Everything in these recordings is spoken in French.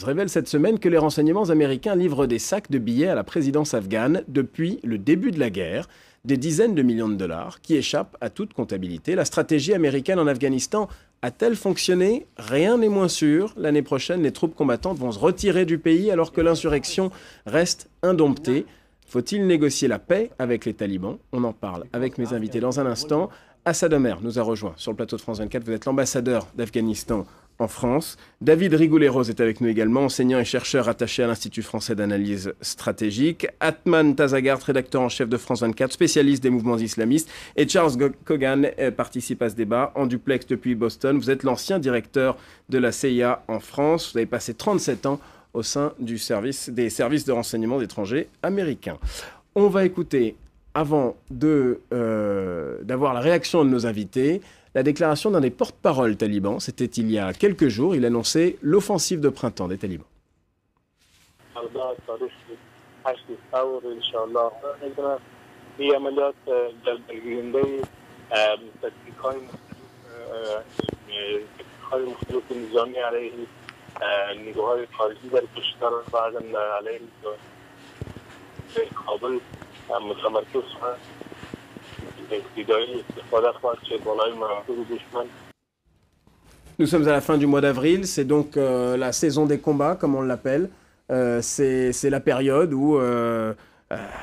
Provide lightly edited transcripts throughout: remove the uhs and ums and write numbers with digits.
révèle cette semaine que les renseignements américains livrent des sacs de billets à la présidence afghane depuis le début de la guerre, des dizaines de millions de dollars qui échappent à toute comptabilité. La stratégie américaine en Afghanistan a-t-elle fonctionné? Rien n'est moins sûr. L'année prochaine, les troupes combattantes vont se retirer du pays alors que l'insurrection reste indomptée. Faut-il négocier la paix avec les talibans? On en parle avec mes invités dans un instant. Assad Omer nous a rejoint sur le plateau de France 24. Vous êtes l'ambassadeur d'Afghanistan en France. David Rigoulet-Rose est avec nous également, enseignant et chercheur attaché à l'Institut français d'analyse stratégique. Atman Tazagart, rédacteur en chef de France 24, spécialiste des mouvements islamistes. Et Charles Cogan participe à ce débat en duplex depuis Boston. Vous êtes l'ancien directeur de la CIA en France. Vous avez passé 37 ans au sein des services de renseignement d'étrangers américains. On va écouter, avant d'avoir la réaction de nos invités, la déclaration d'un des porte-parole talibans. C'était il y a quelques jours. Il annonçait l'offensive de printemps des talibans. Nous sommes à la fin du mois d'avril, c'est donc la saison des combats, comme on l'appelle. C'est la période où, à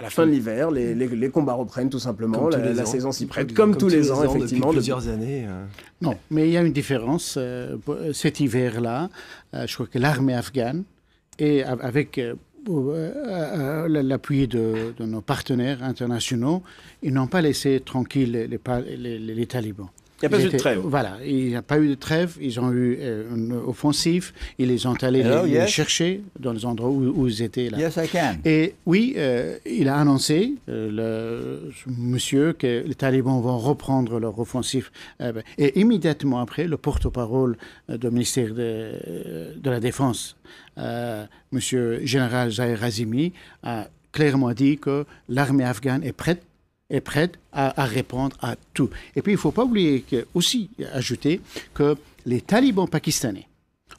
la fin de l'hiver, les combats reprennent tout simplement. La saison s'y prête, comme tous les ans, effectivement. Depuis plusieurs années. Non, mais il y a une différence. Cet hiver-là, je crois que l'armée afghane, et avec l'appui de nos partenaires internationaux, ils n'ont pas laissé tranquille les talibans. Il n'y a pas eu de trêve. Voilà, il n'y a pas eu de trêve. Ils ont eu une offensive. Ils les ont allés les chercher dans les endroits où ils étaient là. Yes, I can. Et oui, il a annoncé, monsieur, que les talibans vont reprendre leur offensive. Et immédiatement après, le porte-parole du ministère de la Défense, monsieur général Zahir Razimi, a clairement dit que l'armée afghane est prête à répondre à tout. Et puis, il ne faut pas oublier aussi ajouter que les talibans pakistanais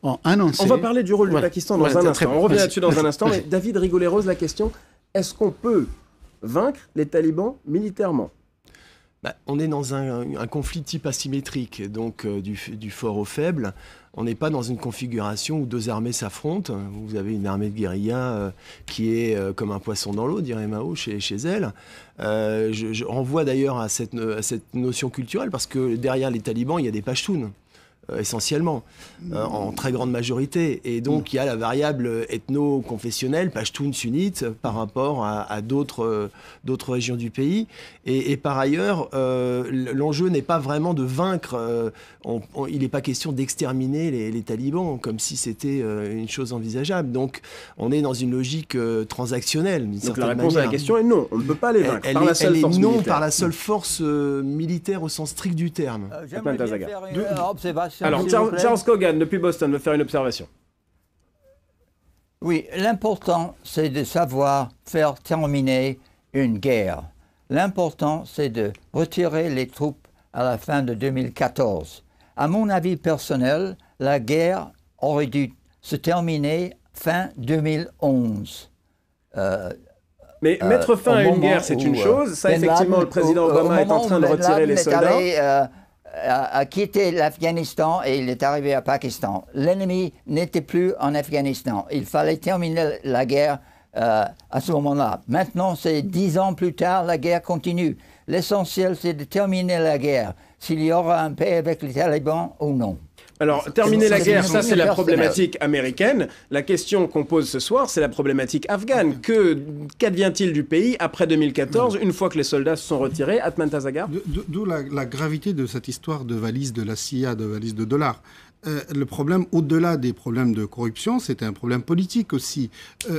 ont annoncé... On va parler du rôle du Pakistan dans un instant. On revient là-dessus dans un instant. Mais David Rigoulet-Rose, la question, est-ce qu'on peut vaincre les talibans militairement? On est dans un conflit type asymétrique, donc du fort au faible. On n'est pas dans une configuration où deux armées s'affrontent. Vous avez une armée de guérilla qui est comme un poisson dans l'eau, dirait Mao chez elle. Je renvoie d'ailleurs à cette notion culturelle, parce que derrière les talibans, il y a des Pashtuns. Essentiellement, en très grande majorité. Et donc, il y a la variable ethno-confessionnelle, pashtun sunnite, par rapport à d'autres régions du pays. Et par ailleurs, l'enjeu n'est pas vraiment de vaincre. Il n'est pas question d'exterminer les talibans, comme si c'était une chose envisageable. Donc, on est dans une logique transactionnelle. Donc, la réponse à la question est non. On ne peut pas les vaincre par la seule force militaire. Par la seule force militaire au sens strict du terme. J'aimerais bien faire une observation. Alors, Charles Cogan, depuis Boston, veut faire une observation. Oui, l'important, c'est de savoir faire terminer une guerre. L'important, c'est de retirer les troupes à la fin de 2014. À mon avis personnel, la guerre aurait dû se terminer fin 2011. Mais mettre fin à une guerre, c'est une chose. Ça, effectivement, le président Obama est en train de retirer les soldats. A quitté l'Afghanistan et il est arrivé à Pakistan. L'ennemi n'était plus en Afghanistan. Il fallait terminer la guerre à ce moment-là. Maintenant, c'est 10 ans plus tard, la guerre continue. L'essentiel, c'est de terminer la guerre, s'il y aura un paix avec les talibans ou non. Alors, terminer la guerre, ça c'est la problématique américaine. La question qu'on pose ce soir, c'est la problématique afghane. Qu'advient-il du pays après 2014, une fois que les soldats se sont retirés? Atman Tazagar. D'où la gravité de cette histoire de valise de la CIA, de valise de dollars. Le problème, au-delà des problèmes de corruption, c'est un problème politique aussi.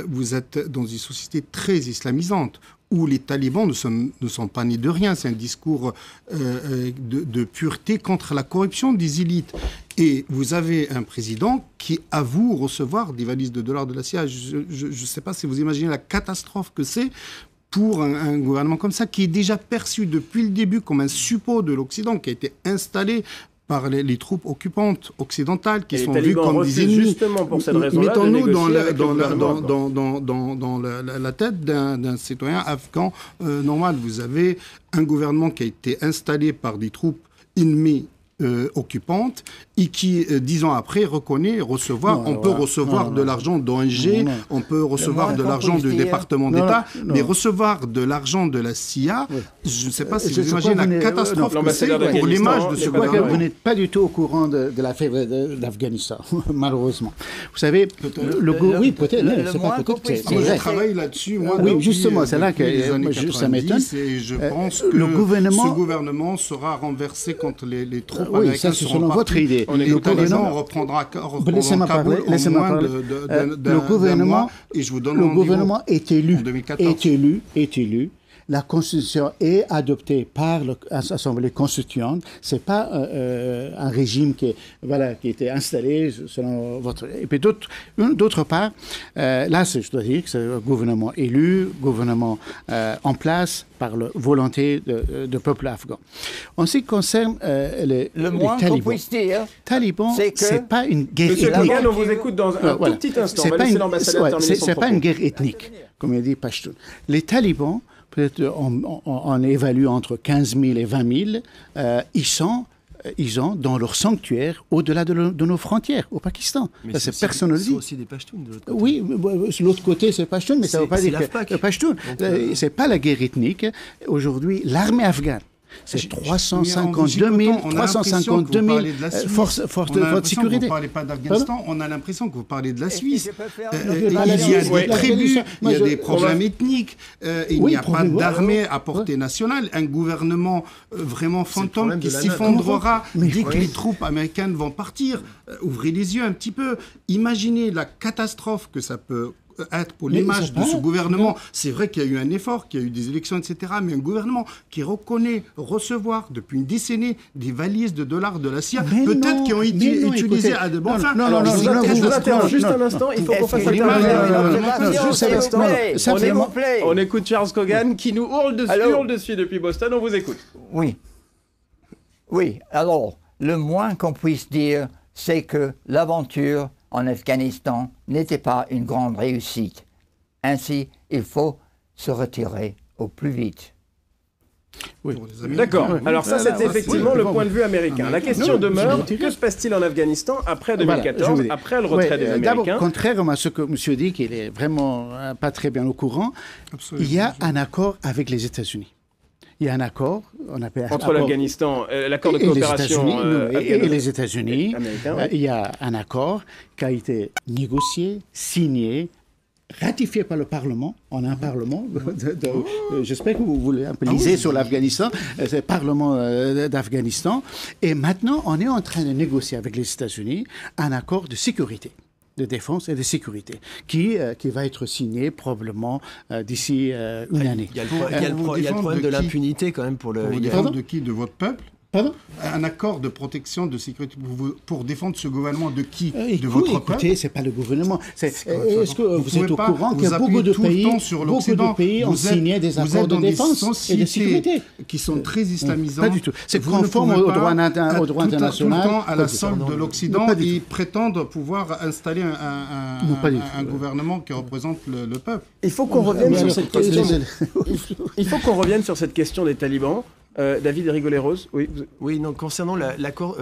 Vous êtes dans une société très islamisante, où les talibans ne sont pas nés de rien. C'est un discours de pureté contre la corruption des élites. Et vous avez un président qui avoue recevoir des valises de dollars de la CIA. Je ne sais pas si vous imaginez la catastrophe que c'est pour un gouvernement comme ça, qui est déjà perçu depuis le début comme un suppôt de l'Occident, qui a été installé par les troupes occupantes occidentales qui Et sont les vues talibans comme des refusent ennemis. justement pour cette raison-là de Mettons-nous négocier avec le gouvernement, dans la tête d'un citoyen afghan normal. Vous avez un gouvernement qui a été installé par des troupes ennemies occupante et qui, 10 ans après, reconnaît recevoir. On peut recevoir de l'argent d'ONG, on peut recevoir de l'argent du département d'État, mais recevoir de l'argent de la CIA, je ne sais pas si vous imaginez la catastrophe que c'est pour l'image de ce gouvernement. Vous n'êtes pas du tout au courant de l'affaire d'Afghanistan, malheureusement. Vous savez, oui, peut-être, c'est pas peut-être, c'est Je vrai. travaille là-dessus, moi, Oui, justement, c'est là que ça m'étonne. Et je pense que ce gouvernement sera renversé contre les troupes. Oui, ça, c'est selon votre idée. Le gouvernement reprendra Kaboul en moins d'un mois, et je vous donne le gouvernement est élu, en 2014. est élu. La Constitution est adoptée par l'Assemblée constituante. C'est pas un régime qui était installé selon votre. Et puis d'autre part, là, je dois dire que c'est un gouvernement élu, gouvernement en place par la volonté de peuple afghan. En ce qui concerne les moins qu'on puisse dire, talibans, c'est pas une guerre Monsieur ethnique. Kogan, on vous écoute dans un tout petit instant. On va laisser l'ambassadeur terminer son c'est pas propos. une guerre ethnique, comme il dit Pashtun. Les talibans, peut-être on évalue entre 15 000 et 20 000, ils ont dans leur sanctuaire au-delà de nos frontières, au Pakistan. Mais ça, personne ne le dit. C'est aussi des Pashtuns de l'autre côté. Oui, de l'autre côté, c'est Pashtun, mais ça ne veut pas dire que Pashtun. C'est pas la guerre ethnique. Aujourd'hui, l'armée afghane, c'est 352 000 forces de sécurité. Vous ne parlez pas d'Afghanistan, on a l'impression que vous parlez de la Suisse. Il y a des tribus, il y a des problèmes ethniques, il n'y a pas d'armée à portée nationale, un gouvernement vraiment fantôme qui s'effondrera dès que les troupes américaines vont partir. Ouvrez les yeux un petit peu, imaginez la catastrophe que ça peut être pour l'image de ce gouvernement. C'est vrai qu'il y a eu un effort, qu'il y a eu des élections, etc. Mais un gouvernement qui reconnaît recevoir depuis une décennie des valises de dollars de la CIA, peut-être qui ont été utilisées à de bons fins. Je vous interromps juste un instant. Il faut qu'on fasse intervenir. On écoute Charles Kogan qui nous hurle dessus depuis Boston. On vous écoute. Oui. Alors, le moins qu'on puisse dire, c'est que l'aventure en Afghanistan n'était pas une grande réussite. Ainsi, il faut se retirer au plus vite. Oui. D'accord. Alors ça, c'est effectivement le point de vue américain. La question demeure, que se passe-t-il en Afghanistan après 2014, après le retrait des Américains? D'abord, contrairement à ce que M. dit, qu'il est vraiment pas très bien au courant, il y a un accord avec les États-Unis. Il y a un accord, on appelle entre l'Afghanistan, l'accord de coopération et les États-Unis. Il y a un accord qui a été négocié, signé, ratifié par le Parlement. On a un Parlement, j'espère que vous voulez un peu liser sur l'Afghanistan, c'est le Parlement d'Afghanistan. Et maintenant, on est en train de négocier avec les États-Unis un accord de sécurité, de défense et de sécurité, qui va être signé probablement d'ici une année. Il y a le problème de l'impunité quand même pour le... Vous défendre de qui? De votre peuple? Pardon? Un accord de protection, de sécurité pour défendre ce gouvernement de qui? De votre peuple? Écoutez, c'est pas le gouvernement. Est-ce que vous êtes au courant que beaucoup de pays ont signé des accords de défense et de sécurité qui sont très islamisants? Pas du tout. C'est conforme au droit international. Tout le temps à la solde de l'Occident et prétendre pouvoir installer un gouvernement qui représente le peupe. Il faut qu'on revienne sur cette question. Il faut qu'on revienne sur cette question des talibans. David Rigoleros, oui, non, concernant l'accord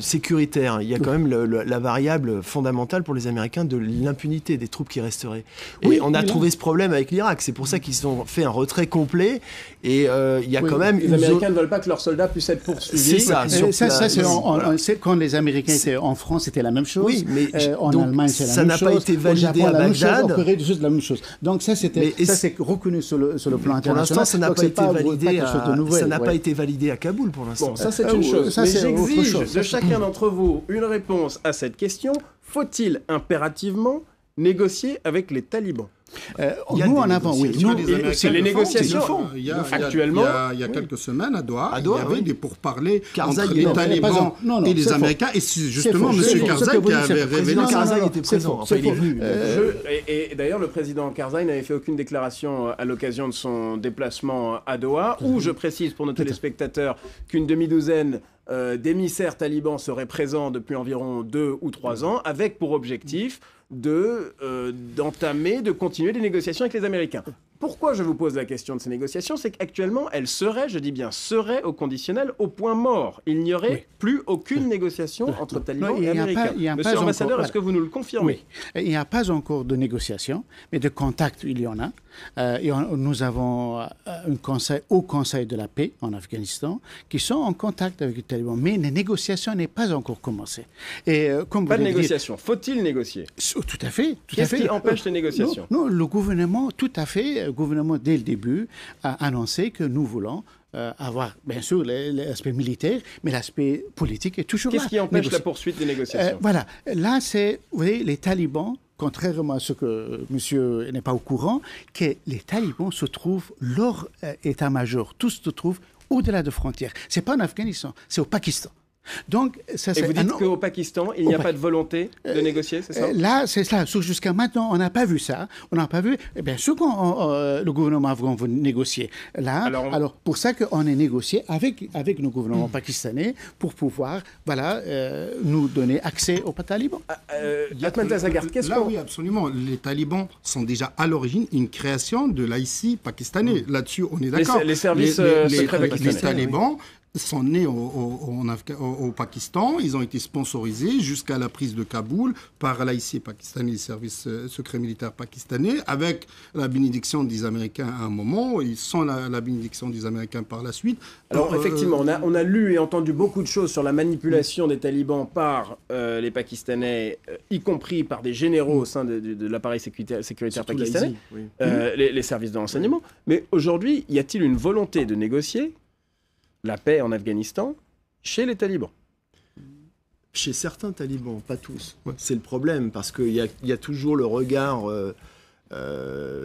sécuritaire, il y a quand même la variable fondamentale pour les Américains de l'impunité des troupes qui resteraient. Et on a trouvé ce problème avec l'Irak. C'est pour ça qu'ils ont fait un retrait complet. Et il y a quand même les Américains ne veulent pas que leurs soldats puissent être poursuivis. C'est ça. C'est quand les Américains étaient en France, c'était la même chose. Oui, mais en Allemagne, c'est la même chose. Ça n'a pas été validé à Bagdad. En Corée du Sud, la même chose. Donc ça, c'est reconnu sur le plan international. Pour l'instant, ça n'a pas été validé. Ça n'a pas été validé à Kaboul pour l'instant. Bon, ça c'est une chose. Mais j'exige de chacun d'entre vous une réponse à cette question. Faut-il impérativement négocier avec les talibans? Nous, en avant, oui. C'est les négociations. Actuellement, il y a quelques semaines, à Doha, il y avait des pourparlers entre les talibans et les Américains. Et c'est justement M. Karzai qui avait révélé. Karzai était présent. Enfin, il est venu. Et d'ailleurs, le président Karzai n'avait fait aucune déclaration à l'occasion de son déplacement à Doha, où je précise pour nos téléspectateurs qu'une demi-douzaine d'émissaires talibans seraient présents depuis environ 2 ou 3 ans, avec pour objectif d'entamer, de continuer des négociations avec les Américains. Pourquoi je vous pose la question de ces négociations? C'est qu'actuellement, elles seraient, je dis bien seraient, au conditionnel, au point mort. Il n'y aurait plus aucune négociation entre talibans et Américains. Monsieur l'ambassadeur, est-ce que vous nous le confirmez? Oui. Il n'y a pas encore de négociation, mais de contact, il y en a. Nous avons au Conseil de la paix en Afghanistan qui sont en contact avec les talibans, mais les négociations n'ont pas encore commencé. Pas de négociation. Faut-il négocier? Tout à fait. Qu'est-ce qui empêche les négociations? Non, le gouvernement, tout à fait, le gouvernement, dès le début, a annoncé que nous voulons avoir, bien sûr, l'aspect militaire, mais l'aspect politique est toujours là. Qu'est-ce qui empêche la poursuite des négociations? Voilà. Là, c'est, vous voyez, les talibans, contrairement à ce que monsieur n'est pas au courant, que les talibans se trouvent, leur état-major, tous se trouvent au-delà de frontières. Ce n'est pas en Afghanistan, c'est au Pakistan. Donc, ça, et vous dites qu'au Pakistan, il n'y a pas de volonté de négocier, c'est ça? Là, c'est ça. Jusqu'à maintenant, on n'a pas vu ça. On n'a pas vu. Eh bien sûr que le gouvernement afghan veut négocier. Là, alors pour ça qu'on est négocié avec le gouvernement pakistanais pour pouvoir, nous donner accès aux talibans. Oui, absolument. Les talibans sont déjà à l'origine une création de l'IC pakistanais. Là-dessus, on est d'accord. Les services secrets pakistanais. Les talibans sont nés au Pakistan, ils ont été sponsorisés jusqu'à la prise de Kaboul par l'IC pakistanais, les services secrets militaires pakistanais, avec la bénédiction des Américains à un moment, ils sont la bénédiction des Américains par la suite. Alors effectivement, on a lu et entendu beaucoup de choses sur la manipulation des talibans par les Pakistanais, y compris par des généraux au sein de l'appareil sécuritaire pakistanais, les services de renseignement. Mais aujourd'hui, y a-t-il une volonté de négocier la paix en Afghanistan chez les talibans? Chez certains talibans, pas tous. C'est le problème, parce qu'il y a toujours le regard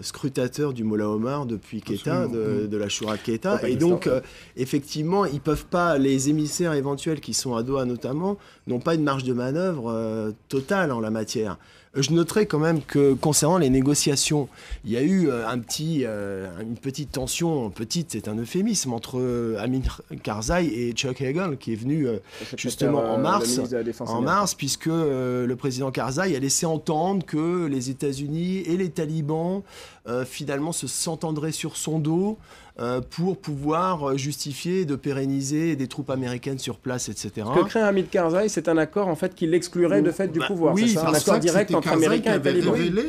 scrutateur du Mollah Omar depuis Quetta, de la Shura de Quetta. Et donc, effectivement, ils peuvent pas, les émissaires éventuels qui sont à Doha notamment, n'ont pas une marge de manœuvre totale en la matière. Je noterai quand même que concernant les négociations, il y a eu une petite tension, c'est un euphémisme, entre Amin Karzai et Chuck Hagel, qui est venu justement en mars, puisque le président Karzai a laissé entendre que les États-Unis et les talibans finalement s'entendraient sur son dos pour pouvoir justifier de pérenniser des troupes américaines sur place, etc. Ce que craint Hamid Karzai, c'est un accord en fait qui l'exclurait de fait du pouvoir. Oui, c'est un accord direct entre Américains et talibans. Révélé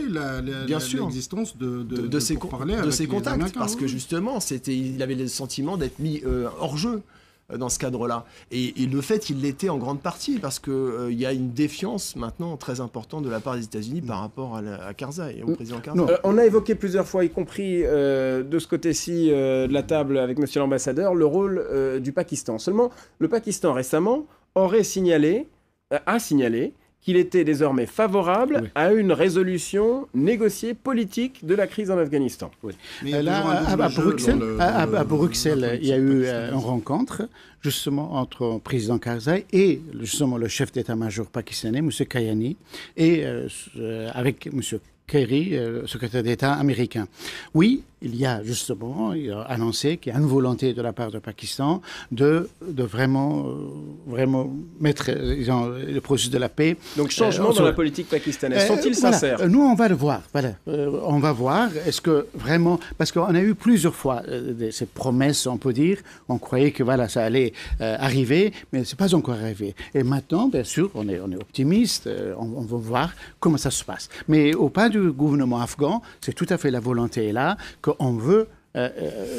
l'existence de ces contacts, parce que justement, il avait le sentiment d'être mis hors jeu dans ce cadre-là. Et le fait, il l'était en grande partie, parce qu'il y a une défiance maintenant très importante de la part des États-Unis par rapport à Karzai, au président Karzai. On a évoqué plusieurs fois, y compris de ce côté-ci de la table avec monsieur l'ambassadeur, le rôle du Pakistan. Seulement, le Pakistan récemment a signalé qu'il était désormais favorable à une résolution négociée politique de la crise en Afghanistan. Mais là, à Bruxelles, il y a eu une rencontre justement entre le président Karzai et justement le chef d'état-major pakistanais, M. Kayani, et avec M. Kerry, secrétaire d'État américain. Oui, il a annoncé qu'il y a une volonté de la part du Pakistan de vraiment mettre le processus de la paix. Donc changement dans la politique pakistanaise. Sont-ils sincères? Nous, on va le voir. On va voir. Est-ce que vraiment... Parce qu'on a eu plusieurs fois ces promesses, on peut dire. On croyait que ça allait arriver, mais ce n'est pas encore arrivé. Et maintenant, bien sûr, on est optimiste. On va voir comment ça se passe. Mais au pas du gouvernement afghan, c'est tout à fait la volonté là, qu'on veut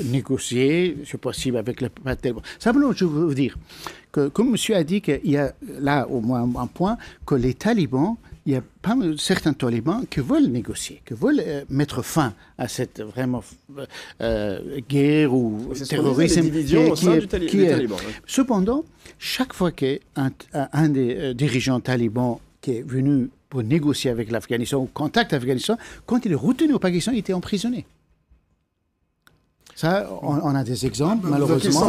négocier, si possible, avec les talibans. Simplement, je veux vous dire que, comme monsieur a dit, qu'il y a là au moins un point, que les talibans, il y a pas certains talibans qui veulent négocier, qui veulent mettre fin à cette vraiment guerre ou terrorisme division au sein des talibans. Cependant, chaque fois qu'un des dirigeants talibans qui est venu pour négocier avec l'Afghanistan, ou contact avec l'Afghanistan, quand il est retenu au Pakistan, il était emprisonné. Ça, on a des exemples, malheureusement.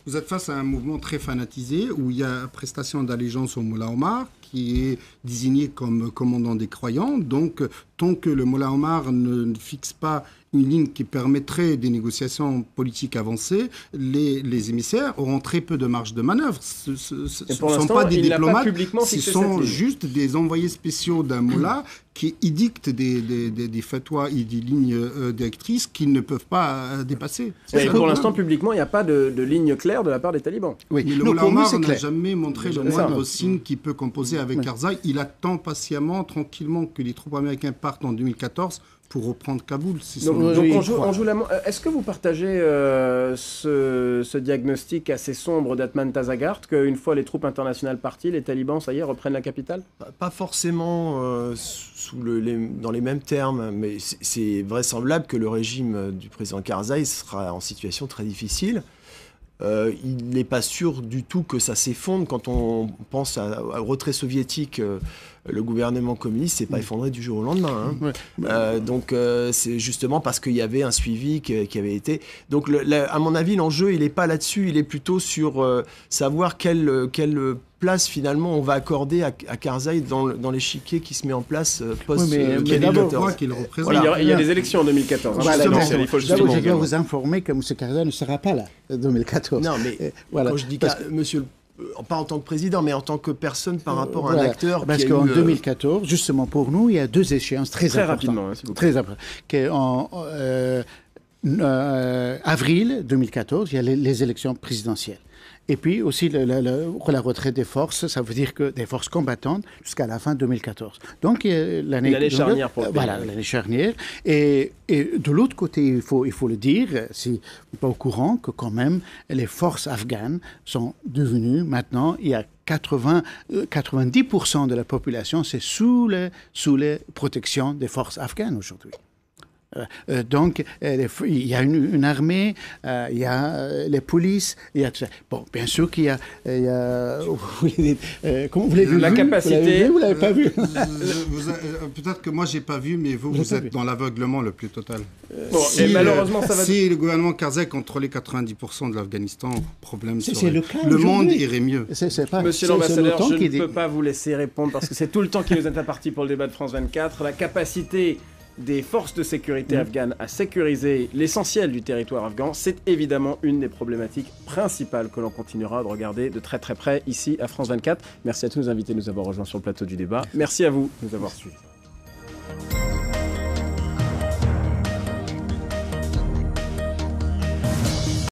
Vous êtes face à un mouvement très fanatisé où il y a prestation d'allégeance au Mollah Omar, qui est désigné comme commandant des croyants. Donc, tant que le Mollah Omar ne fixe pas une ligne qui permettrait des négociations politiques avancées, les émissaires auront très peu de marge de manœuvre. Ce ne sont pas des diplomates, ce sont juste des envoyés spéciaux d'un Mollah qui édictent des fatwas et des lignes directrices qu'ils ne peuvent pas dépasser. Et pour l'instant, publiquement, il n'y a pas de ligne claire de la part des talibans. Oui. Mais le Mollah Omar n'a jamais montré le moindre signe qu'il peut composer avec Karzai. Il attend patiemment, tranquillement, que les troupes américaines partent en 2014 pour reprendre Kaboul. On joue la... Est-ce que vous partagez ce diagnostic assez sombre d'Atman Tazagart, qu'une fois les troupes internationales parties, les talibans, ça y est, reprennent la capitale? Pas forcément dans les mêmes termes, mais c'est vraisemblable que le régime du président Karzai sera en situation très difficile. Il n'est pas sûr du tout que ça s'effondre. Quand on pense au retrait soviétique, le gouvernement communiste s'est pas effondré du jour au lendemain. Donc c'est justement parce qu'il y avait un suivi qui avait été... Donc à mon avis, l'enjeu, il n'est pas là-dessus, il est plutôt sur savoir quelle place finalement on va accorder à Karzai dans l'échiquier qui se met en place post-2014. Il y a des élections en 2014. D'abord, je dois vous informer que M. Karzai ne sera pas là en 2014. Non, mais quand je dis monsieur, pas en tant que président, mais en tant que personne par rapport à un acteur. Parce qu'en 2014, justement pour nous, il y a deux échéances très importantes. Très rapidement. En avril 2014, il y a les élections présidentielles. Et puis aussi la retraite des forces, ça veut dire que des forces combattantes jusqu'à la fin 2014. Donc l'année charnière pour le pays. Voilà, l'année charnière. Et de l'autre côté, il faut le dire, si vous n'êtes pas au courant, que quand même les forces afghanes sont devenues maintenant, il y a 90% de la population, c'est sous les protections des forces afghanes aujourd'hui. Donc, il y a une armée, il y a les polices, il y a tout ça. Bon, bien sûr qu'il y a comment vous l'avez vu? La capacité. Vous l'avez pas vu? Peut-être que moi, j'ai pas vu, mais vous êtes dans l'aveuglement le plus total. Et malheureusement, ça va... Si le gouvernement Karzai contrôlait 90% de l'Afghanistan, le cas. Le monde irait mieux. Monsieur l'ambassadeur, je ne peux pas vous laisser répondre parce que c'est tout le temps qui nous est imparti pour le débat de France 24. La capacité des forces de sécurité afghanes à sécuriser l'essentiel du territoire afghan, c'est évidemment une des problématiques principales que l'on continuera de regarder de très très près ici à France 24. Merci à tous nos invités de nous avoir rejoints sur le plateau du débat. Merci à vous de nous avoir suivis.